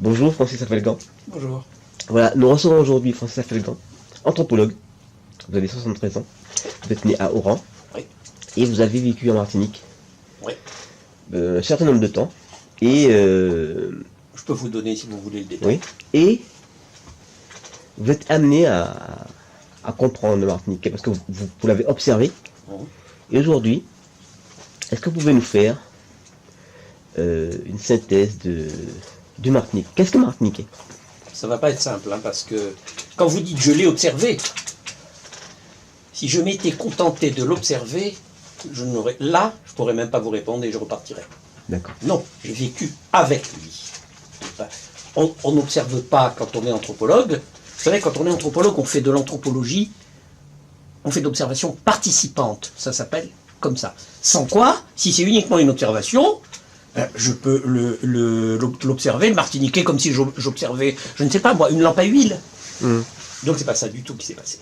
Bonjour Francis Afelgan. Bonjour. Voilà, nous recevons aujourd'hui Francis Afelgan, anthropologue. Vous avez 73 ans, vous êtes né à Oran, Oui. Et vous avez vécu en Martinique Oui. Un certain nombre de temps. Et Je peux vous donner, si vous voulez, le détail. oui. Et vous êtes amené à comprendre le Martiniquais parce que vous l'avez observé. Mhm. Et aujourd'hui, est-ce que vous pouvez nous faire une synthèse du Martinique? Qu'est-ce que Martiniquais? Ça va pas être simple, hein, parce que quand vous dites je l'ai observé, si je m'étais contenté de l'observer, je pourrais même pas vous répondre et je repartirais. D'accord. Non, j'ai vécu avec lui. On n'observe pas quand on est anthropologue. Vous savez, quand on est anthropologue, on fait de l'anthropologie, on fait de l'observation participante. Ça s'appelle comme ça. Sans quoi, si c'est uniquement une observation, je peux l'observer, le Martiniquais, comme si j'observais, je ne sais pas moi, une lampe à huile. Mmh. Donc c'est pas ça du tout qui s'est passé.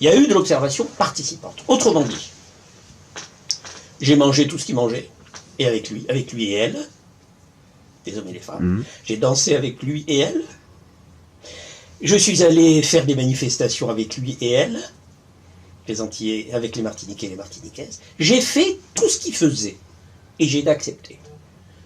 Il y a eu de l'observation participante. Autrement dit, j'ai mangé tout ce qu'il mangeait, et avec lui et elle, des hommes et des femmes. Mmh. J'ai dansé avec lui et elle. Je suis allé faire des manifestations avec lui et elle, les Antillais, avec les Martiniquais et les Martiniquaises. J'ai fait tout ce qu'il faisait, et j'ai été accepté.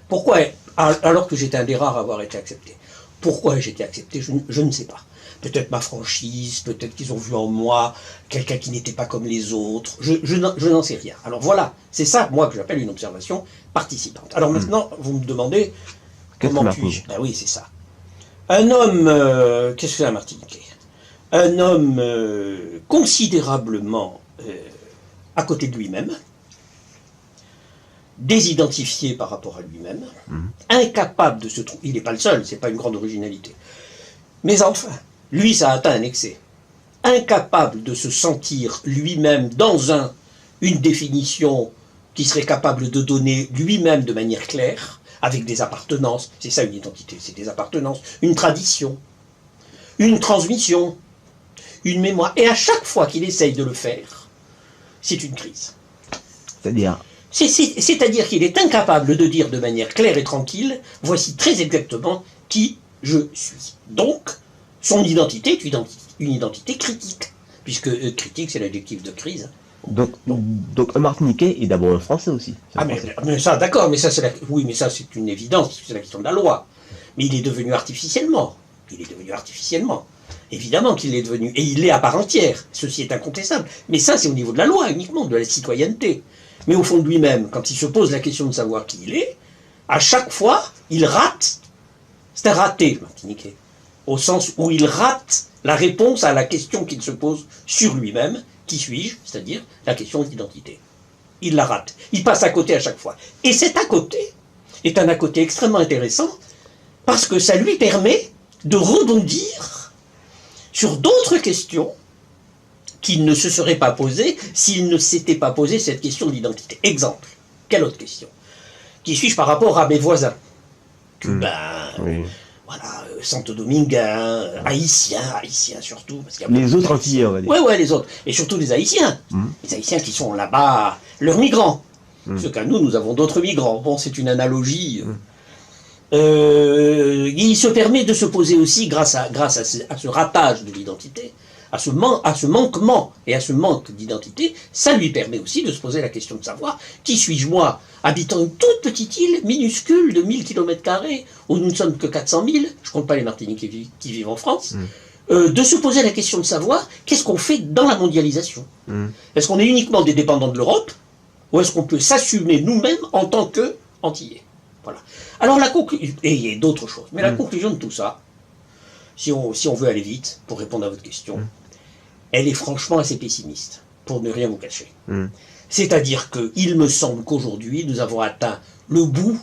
Pourquoi, alors que j'étais un des rares à avoir été accepté? Pourquoi j'ai été accepté, je ne sais pas. Peut-être ma franchise, peut-être qu'ils ont vu en moi quelqu'un qui n'était pas comme les autres. Je n'en sais rien. Alors voilà, c'est ça, moi, que j'appelle une observation participante. Alors maintenant, vous me demandez, comment puis-je? Ben oui, c'est ça. Un homme, qu'est-ce que c'est un Martiniquais? Un homme considérablement à côté de lui-même, désidentifié par rapport à lui-même, incapable de se trouver. Il n'est pas le seul, c'est pas une grande originalité. Mais enfin, lui, ça a atteint un excès. Incapable de se sentir lui-même dans une définition qui serait capable de donner lui-même de manière claire, avec des appartenances. C'est ça une identité, c'est des appartenances, une tradition, une transmission, une mémoire. Et à chaque fois qu'il essaye de le faire, c'est une crise. C'est-à-dire C'est-à-dire qu'il est incapable de dire de manière claire et tranquille, voici très exactement qui je suis. Donc, son identité est une identité critique, puisque critique, c'est l'adjectif de crise. donc un Martiniquais est d'abord un Français aussi. Ah mais ça, d'accord, mais ça c'est une évidence, c'est la question de la loi. Mais il est devenu artificiellement. Il est devenu artificiellement. Évidemment qu'il est devenu, et il l'est à part entière. Ceci est incontestable. Mais ça, c'est au niveau de la loi uniquement, de la citoyenneté. Mais au fond de lui-même, quand il se pose la question de savoir qui il est, à chaque fois, il rate. C'est un raté, le Martiniquais. Au sens où il rate la réponse à la question qu'il se pose sur lui-même. Qui suis-je? C'est-à-dire la question de l'identité. Il la rate. Il passe à côté à chaque fois. Et cet à côté est un à côté extrêmement intéressant parce que ça lui permet de rebondir sur d'autres questions qu'il ne se serait pas posées s'il ne s'était pas posé cette question de l'identité. Exemple. Quelle autre question? Qui suis-je par rapport à mes voisins? Cubains, voilà, santo-domingains, haïtiens surtout. Parce qu'il y a les autres Antillais, on va dire. Oui, les autres. Et surtout les Haïtiens. Les Haïtiens qui sont là-bas, leurs migrants. Ce qu'à nous avons d'autres migrants. Bon, c'est une analogie. Il se permet de se poser aussi, grâce à ce ratage de l'identité, à ce manquement et à ce manque d'identité, ça lui permet aussi de se poser la question de savoir qui suis-je moi, habitant une toute petite île minuscule de 1000 km², où nous ne sommes que 400 000, je ne compte pas les Martiniquais qui vivent en France, de se poser la question de savoir qu'est-ce qu'on fait dans la mondialisation. Est-ce qu'on est uniquement des dépendants de l'Europe, ou est-ce qu'on peut s'assumer nous-mêmes en tant qu'Antillais? Voilà. Alors la conclusion, et il y a d'autres choses, mais la conclusion de tout ça, si on veut aller vite, pour répondre à votre question, elle est franchement assez pessimiste, pour ne rien vous cacher. C'est-à-dire qu'il me semble qu'aujourd'hui, nous avons atteint le bout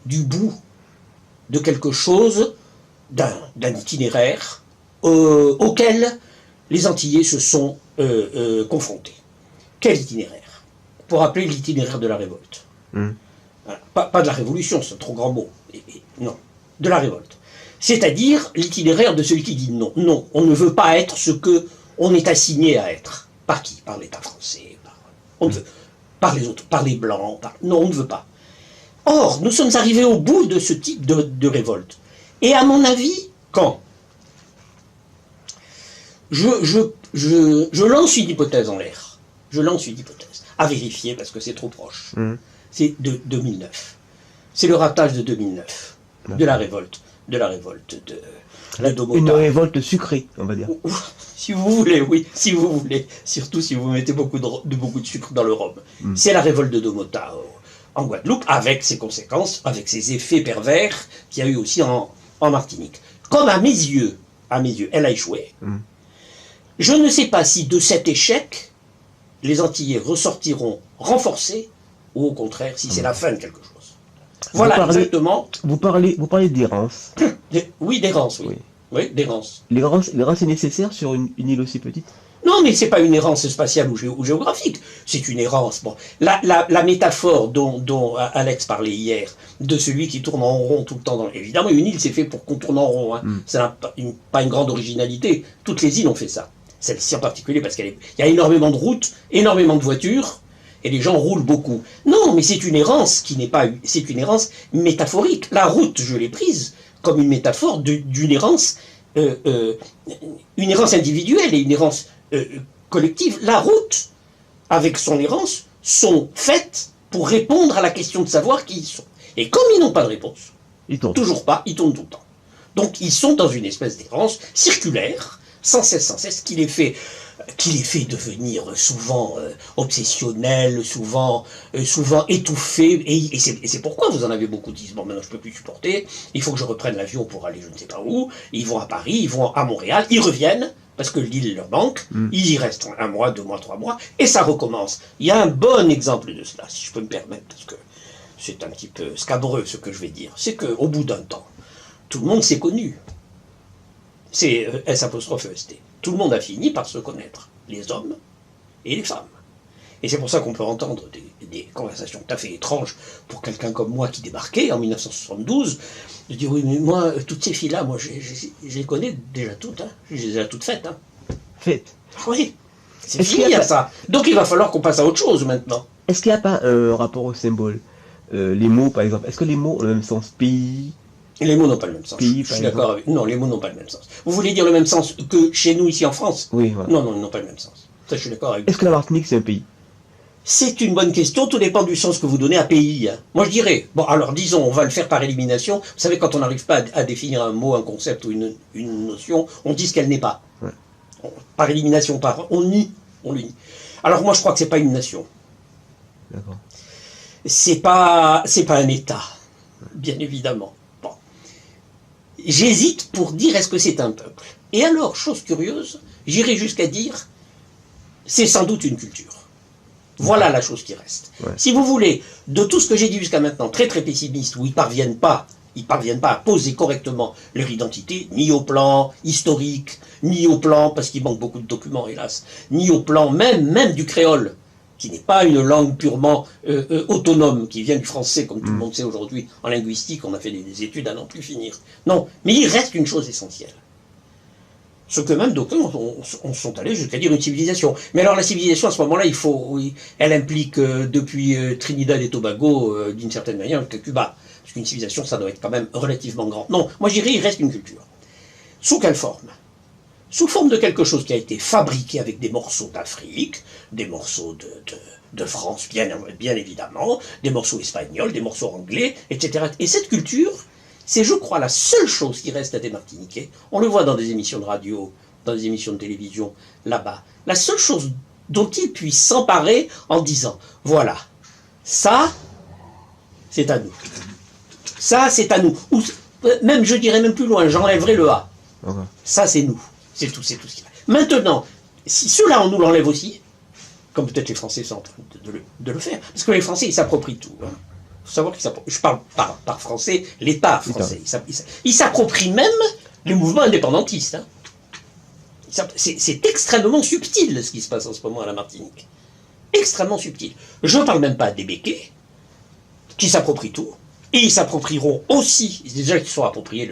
de quelque chose, d'un itinéraire auquel les Antillais se sont confrontés. Quel itinéraire? Pour appeler l'itinéraire de la révolte. Pas de la révolution, c'est un trop grand mot. Non, de la révolte. C'est-à-dire l'itinéraire de celui qui dit non. Non, on ne veut pas être ce que on est assigné à être. Par qui? Par l'État français. On ne veut. Par les autres, par les Blancs. Non, on ne veut pas. Or, nous sommes arrivés au bout de ce type de révolte. Et à mon avis, quand je lance une hypothèse en l'air. Je lance une hypothèse. À vérifier parce que c'est trop proche. C'est de 2009. C'est le ratage de 2009. De la révolte. De Domota. Une révolte sucrée, on va dire. Si vous voulez, oui. Si vous voulez. Surtout si vous mettez beaucoup de sucre dans le rhum. C'est la révolte de Domota en Guadeloupe, avec ses conséquences, avec ses effets pervers qu'il y a eu aussi en Martinique. Comme à mes yeux, elle a échoué. Je ne sais pas si de cet échec, les Antillais ressortiront renforcés, ou au contraire, si c'est la fin de quelque chose. Voilà, exactement. Vous parlez d'errance. Oui, d'errance, oui. Oui, d'errance. L'errance est nécessaire sur une île aussi petite? Non, mais c'est pas une errance spatiale ou géographique. C'est une errance. Bon, la métaphore dont Alex parlait hier, de celui qui tourne en rond tout le temps. Évidemment, une île, c'est fait pour qu'on tourne en rond. Hein. Ça n'a pas une grande originalité. Toutes les îles ont fait ça. Celle-ci en particulier, parce qu'il y a énormément de routes, énormément de voitures, et les gens roulent beaucoup. Non, mais c'est une errance qui n'est pas... C'est une errance métaphorique. La route, je l'ai prise comme une métaphore d'une errance... une errance individuelle et une errance collective. La route, avec son errance, sont faites pour répondre à la question de savoir qui ils sont. Et comme ils n'ont pas de réponse, toujours pas, ils tournent tout le temps. Donc ils sont dans une espèce d'errance circulaire, sans cesse, qui les fait devenir souvent obsessionnels, souvent étouffés, et c'est pourquoi vous en avez beaucoup qui disent, bon, maintenant je peux plus supporter, il faut que je reprenne l'avion pour aller je ne sais pas où, ils vont à Paris, ils vont à Montréal, ils reviennent, parce que l'île leur manque, ils y restent 1 mois, 2 mois, 3 mois, et ça recommence. Il y a un bon exemple de cela, si je peux me permettre, parce que c'est un petit peu scabreux ce que je vais dire, c'est qu'au bout d'un temps, tout le monde s'est connu. C'est S''EST. Tout le monde a fini par se connaître, les hommes et les femmes. Et c'est pour ça qu'on peut entendre des conversations tout à fait étranges pour quelqu'un comme moi qui débarquait en 1972, de dire oui, mais moi, toutes ces filles-là, moi, je les connais déjà toutes, hein. Je les ai déjà toutes faites. Hein. Faites. Ah oui, c'est fini à ça. Donc il va falloir qu'on passe à autre chose maintenant. Est-ce qu'il n'y a pas un rapport au symbole? Les mots, par exemple, est-ce que les mots ont le même sens? Pays? Les mots n'ont pas le même sens. Pays, je suis d'accord avec... Non, les mots n'ont pas le même sens. Vous voulez dire le même sens que chez nous, ici en France? Oui, voilà. Non, ils n'ont pas le même sens. Ça, je suis d'accord avec vous. Est-ce que la Martinique, c'est un pays? C'est une bonne question, tout dépend du sens que vous donnez à pays. Hein. Moi, je dirais, bon, alors disons, on va le faire par élimination. Vous savez, quand on n'arrive pas à définir un mot, un concept ou une notion, on dit ce qu'elle n'est pas. Ouais. Par élimination, on le nie. Alors moi, je crois que c'est pas une nation. D'accord. C'est pas un État, bien évidemment. Bon. J'hésite pour dire est-ce que c'est un peuple. Et alors, chose curieuse, j'irai jusqu'à dire, c'est sans doute une culture. Voilà la chose qui reste. Ouais. Si vous voulez, de tout ce que j'ai dit jusqu'à maintenant, très très pessimiste, où ils parviennent pas à poser correctement leur identité, ni au plan historique, ni au plan, parce qu'il manque beaucoup de documents hélas, ni au plan même du créole, qui n'est pas une langue purement autonome, qui vient du français, comme tout le monde sait aujourd'hui, en linguistique, on a fait des études à n'en plus finir. Non, mais il reste une chose essentielle. Ce que même d'aucuns sont allés jusqu'à dire une civilisation. Mais alors la civilisation, à ce moment-là, elle implique depuis Trinidad et Tobago, d'une certaine manière, que Cuba. Parce qu'une civilisation, ça doit être quand même relativement grand. Non, moi je dirais, il reste une culture. Sous quelle forme? Sous forme de quelque chose qui a été fabriqué avec des morceaux d'Afrique, des morceaux de France, bien évidemment, des morceaux espagnols, des morceaux anglais, etc. Et cette culture, c'est, je crois, la seule chose qui reste à des Martiniquais. On le voit dans des émissions de radio, dans des émissions de télévision, là-bas. La seule chose dont ils puissent s'emparer en disant, voilà, ça, c'est à nous. Ça, c'est à nous. Ou même, je dirais même plus loin, j'enlèverai le A. Okay. Ça, c'est nous. C'est tout ce qu'il y a. Maintenant, si ceux-là, on nous l'enlève aussi, comme peut-être les Français sont en train de le faire, parce que les Français, ils s'approprient tout. Hein. Il faut savoir je parle par français, l'État français. Il s'approprie même le mouvement indépendantiste. Hein. C'est extrêmement subtil ce qui se passe en ce moment à la Martinique. Extrêmement subtil. Je ne parle même pas des béquets, qui s'approprient tout. Et ils s'approprieront aussi, déjà qu'ils sont appropriés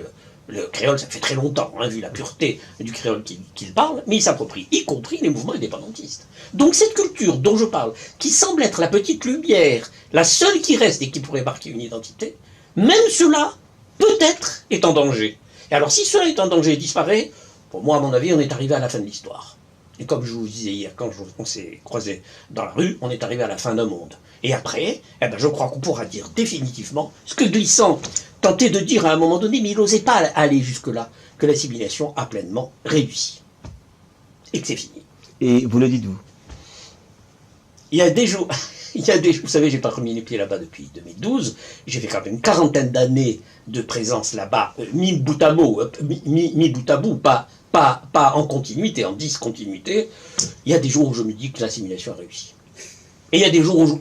le créole, ça fait très longtemps, hein, vu la pureté du créole qu'ils parlent, mais ils s'approprient, y compris les mouvements indépendantistes. Donc cette culture dont je parle, qui semble être la petite lumière, la seule qui reste et qui pourrait marquer une identité, même cela, peut-être, est en danger. Et alors, si cela est en danger et disparaît, pour moi, à mon avis, on est arrivé à la fin de l'histoire. Et comme je vous disais hier, quand on s'est croisés dans la rue, on est arrivé à la fin d'un monde. Et après, eh ben, je crois qu'on pourra dire définitivement ce que Glissant tentait de dire à un moment donné, mais il n'osait pas aller jusque-là, que l'assimilation a pleinement réussi. Et que c'est fini. Et vous le dites-vous? Il y a des jours, vous savez, j'ai pas remis les pieds là-bas depuis 2012, j'ai fait quand même une quarantaine d'années de présence là-bas, mi bout à bout, pas en continuité, en discontinuité. Il y a des jours où je me dis que l'assimilation a réussi. Et il y a des jours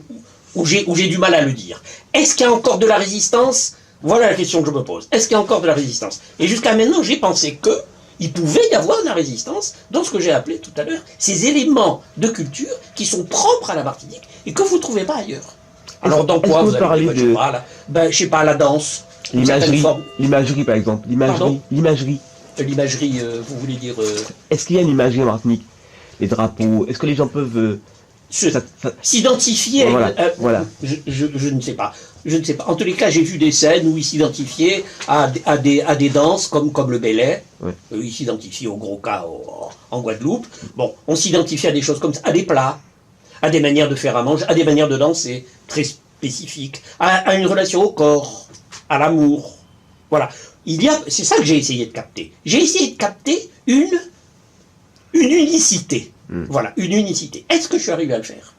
où j'ai du mal à le dire. Est-ce qu'il y a encore de la résistance? Voilà la question que je me pose. Est-ce qu'il y a encore de la résistance? Et jusqu'à maintenant, j'ai pensé qu'il pouvait y avoir de la résistance dans ce que j'ai appelé tout à l'heure ces éléments de culture qui sont propres à la Martinique et que vous ne trouvez pas ailleurs. Alors dans quoi vous allez dire, je sais pas, la danse, l'imagerie par exemple, l'imagerie. L'imagerie, vous voulez dire... Est-ce qu'il y a une imagerie en Martinique? Les drapeaux, est-ce que les gens peuvent... s'identifier, voilà. Je ne sais pas. Je ne sais pas. En tous les cas, j'ai vu des scènes où ils s'identifiaient à des danses comme le Belay. Ouais. Ils s'identifiaient au gros cas en Guadeloupe. Bon, on s'identifie à des choses comme ça, à des plats, à des manières de faire à manger, à des manières de danser très spécifiques, à une relation au corps, à l'amour. Voilà. C'est ça que j'ai essayé de capter. J'ai essayé de capter une unicité. Voilà, une unicité. Est-ce que je suis arrivé à le faire?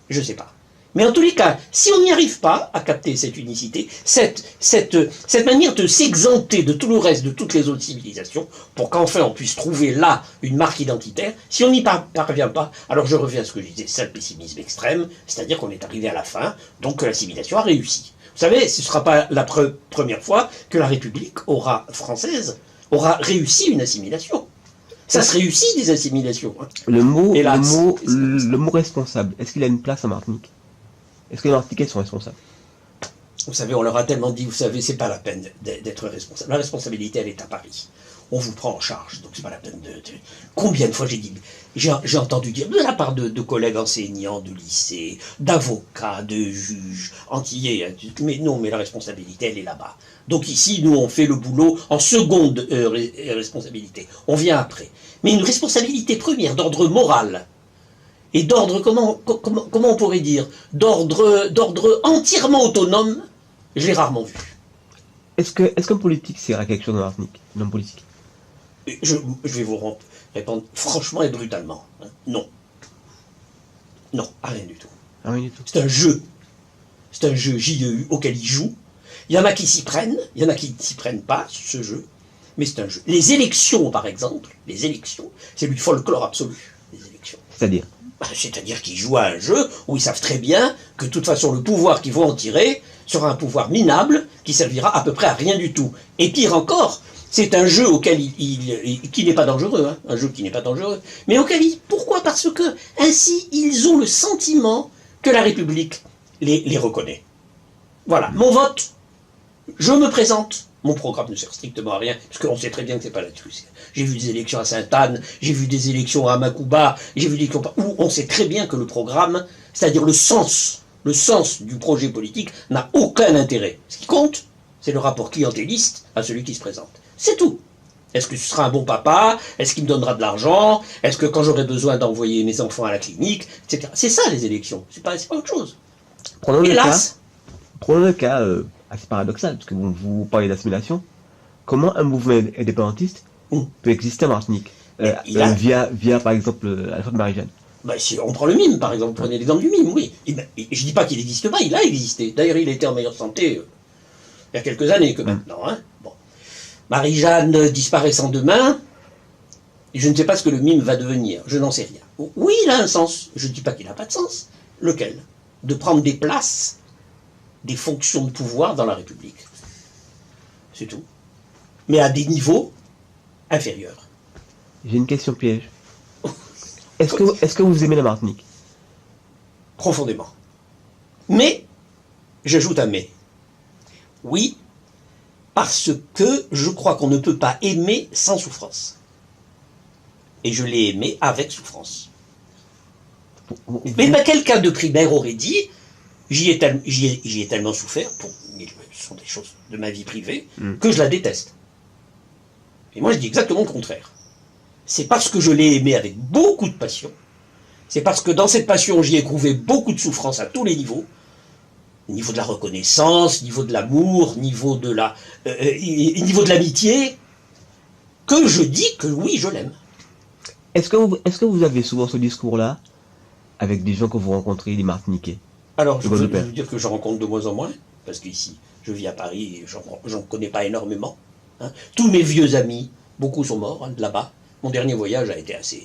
Je ne sais pas. Mais en tous les cas, si on n'y arrive pas à capter cette unicité, cette manière de s'exempter de tout le reste, de toutes les autres civilisations, pour qu'enfin on puisse trouver là une marque identitaire, si on n'y parvient pas, alors je reviens à ce que je disais, c'est le pessimisme extrême, c'est-à-dire qu'on est arrivé à la fin, donc que la civilisation a réussi. Vous savez, ce ne sera pas la première fois que la République française aura réussi une assimilation. Ça se réussit des assimilations. Hein. Le mot responsable, est-ce qu'il a une place en Martinique? Est-ce que les Martiniquais sont responsables? Vous savez, on leur a tellement dit, vous savez, c'est pas la peine d'être responsable. La responsabilité, elle est à Paris. On vous prend en charge, donc c'est pas la peine de... Combien de fois j'ai entendu dire, de la part de collègues enseignants, de lycée, d'avocats, de juges, antillais, mais non, mais la responsabilité, elle est là-bas. Donc ici, nous, on fait le boulot en seconde responsabilité. On vient après. Mais une responsabilité première, d'ordre moral, et d'ordre, comment on pourrait dire, d'ordre entièrement autonome, je l'ai rarement vu. Est-ce qu'un politique sert à quelque chose en Martinique? Un homme politique? Je vais vous répondre franchement et brutalement. Hein. Non. Non, à rien du tout. Ah, rien du tout. C'est un jeu. C'est un jeu JEU auquel ils jouent. Il y en a qui s'y prennent, il y en a qui ne s'y prennent pas, ce jeu. Mais c'est un jeu. Les élections, par exemple, c'est du folklore absolu, les élections. C'est-à-dire? C'est-à-dire qu'ils jouent à un jeu où ils savent très bien que de toute façon le pouvoir qu'ils vont en tirer sera un pouvoir minable qui servira à peu près à rien du tout. Et pire encore, c'est un jeu auquel qui n'est pas dangereux, hein, un jeu qui n'est pas dangereux, mais auquel pourquoi? Parce que ainsi ils ont le sentiment que la République les reconnaît. Voilà, mon vote, je me présente. Mon programme ne sert strictement à rien, parce qu'on sait très bien que c'est pas là-dessus. J'ai vu des élections à Sainte-Anne, j'ai vu des élections à Macouba, j'ai vu des élections où on sait très bien que le programme, c'est-à-dire le sens du projet politique, n'a aucun intérêt. Ce qui compte, c'est le rapport clientéliste à celui qui se présente. C'est tout. Est-ce que ce sera un bon papa? Est-ce qu'il me donnera de l'argent? Est-ce que quand j'aurai besoin d'envoyer mes enfants à la clinique, etc. C'est ça les élections, c'est pas autre chose. Prenons le cas assez paradoxal, parce que vous parlez d'assimilation. Comment un mouvement indépendantiste peut exister en Martinique via par exemple Alfred Marie-Jeanne? Si on prend le mime, par exemple, prenez l'exemple du mime, oui. Et je dis pas qu'il n'existe pas, il a existé. D'ailleurs, il était en meilleure santé il y a quelques années que maintenant. Hein. Bon. Marie-Jeanne disparaissant demain, je ne sais pas ce que le mime va devenir, je n'en sais rien. Oui, il a un sens, je ne dis pas qu'il n'a pas de sens. Lequel? De prendre des places, des fonctions de pouvoir dans la République. C'est tout. Mais à des niveaux inférieurs. J'ai une question piège. Est-ce que vous aimez la Martinique? Profondément. Mais, j'ajoute un mais. Oui, parce que je crois qu'on ne peut pas aimer sans souffrance. Et je l'ai aimé avec souffrance. Mais quelqu'un de primaire aurait dit, j'y ai tellement souffert, ce sont des choses de ma vie privée, que je la déteste. Et moi, je dis exactement le contraire. C'est parce que je l'ai aimé avec beaucoup de passion. C'est parce que dans cette passion, j'y ai éprouvé beaucoup de souffrance à tous les niveaux. Niveau de la reconnaissance, niveau de l'amour, niveau de l'amitié, que je dis que oui, je l'aime. Est-ce que vous avez souvent ce discours-là avec des gens que vous rencontrez, des Martiniquais? Alors, je veux dire que je rencontre de moins en moins, parce qu'ici, je vis à Paris et j'en connais pas énormément. Hein. Tous mes vieux amis, beaucoup sont morts de là-bas. Mon dernier voyage a été assez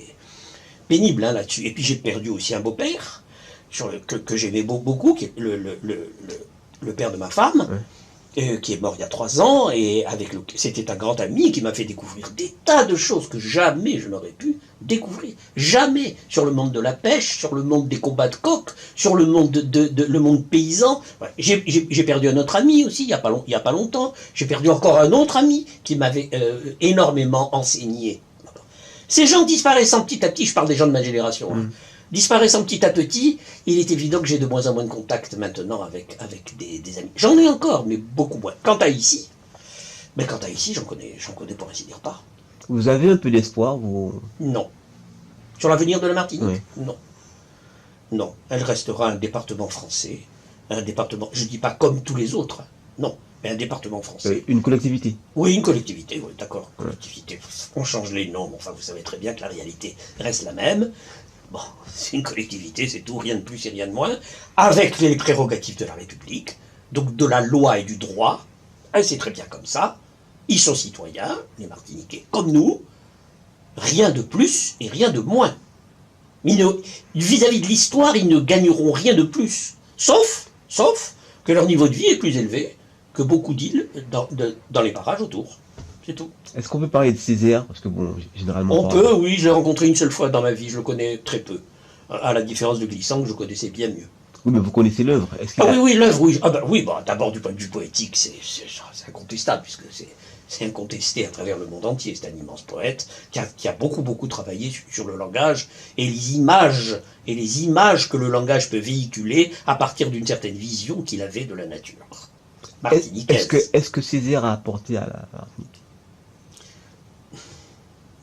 pénible là-dessus. Et puis j'ai perdu aussi un beau-père, que j'aimais beaucoup, qui est le père de ma femme, qui est mort il y a 3 ans, et c'était un grand ami qui m'a fait découvrir des tas de choses que jamais je n'aurais pu découvrir. Jamais. Sur le monde de la pêche, sur le monde des combats de coqs, sur le monde le monde paysan. Ouais. J'ai perdu un autre ami aussi, il y a pas longtemps. J'ai perdu encore un autre ami qui m'avait énormément enseigné. Ces gens disparaissant petit à petit, je parle des gens de ma génération, disparaissant petit à petit, il est évident que j'ai de moins en moins de contact maintenant avec des amis. J'en ai encore, mais beaucoup moins. Quant à ici, j'en connais pour ainsi dire pas. Vous avez un peu d'espoir, vous? Non. Sur l'avenir de la Martinique? Non. Non. Elle restera un département français. Un département, je ne dis pas comme tous les autres, non. Mais un département français. Une collectivité? Oui, une collectivité, oui, d'accord. Collectivité. On change les noms, mais enfin, vous savez très bien que la réalité reste la même. Bon, c'est une collectivité, c'est tout, rien de plus et rien de moins, avec les prérogatives de la République, donc de la loi et du droit. Et c'est très bien comme ça. Ils sont citoyens, les Martiniquais, comme nous. Rien de plus et rien de moins. Vis-à-vis de l'histoire, ils ne gagneront rien de plus. Sauf que leur niveau de vie est plus élevé que beaucoup d'îles dans les parages autour. C'est tout. Est-ce qu'on peut parler de Césaire? Parce que bon, généralement... On peut, oui, je l'ai rencontré une seule fois dans ma vie, je le connais très peu. À la différence de Glissant, que je connaissais bien mieux. Oui, mais vous connaissez l'œuvre. Oui, l'œuvre, oui. Oui, d'abord du point de vue poétique, c'est incontestable, puisque c'est incontesté à travers le monde entier. C'est un immense poète qui a beaucoup travaillé sur le langage et les images que le langage peut véhiculer à partir d'une certaine vision qu'il avait de la nature martiniquaise. Est-ce que Césaire a apporté à la Martinique?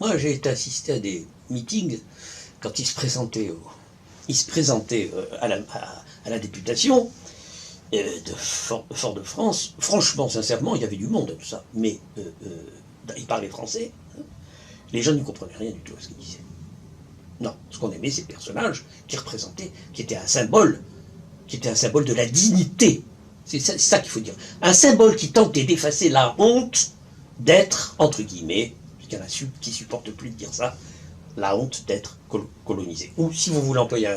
Moi, j'ai été assisté à des meetings quand il se présentait à la députation de Fort-de-France. Franchement, sincèrement, il y avait du monde, tout ça. Mais il parlait français. Hein. Les gens ne comprenaient rien du tout à ce qu'il disait. Non, ce qu'on aimait, c'est le personnage qui était un symbole de la dignité. C'est ça qu'il faut dire. Un symbole qui tentait d'effacer la honte d'être, entre guillemets, il y en a qui ne supportent plus de dire ça, la honte d'être colonisé. Ou, si vous voulez employer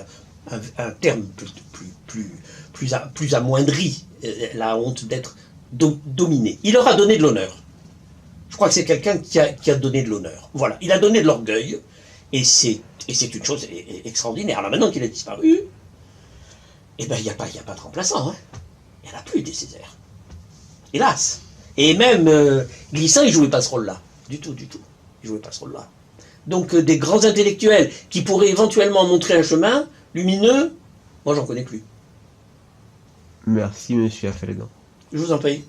un terme plus amoindri, la honte d'être dominé. Il leur a donné de l'honneur. Je crois que c'est quelqu'un qui a donné de l'honneur. Voilà, il a donné de l'orgueil, et c'est une chose extraordinaire. Alors maintenant qu'il a disparu, eh ben, il n'y a pas de remplaçant. Hein. Il n'y en a plus des Césaires. Hélas. Et même Glissant, il ne jouait pas ce rôle-là. Du tout. Il ne jouait pas ce rôle-là. Donc des grands intellectuels qui pourraient éventuellement montrer un chemin lumineux, moi j'en connais plus. Merci, monsieur Affelgan. Je vous en prie.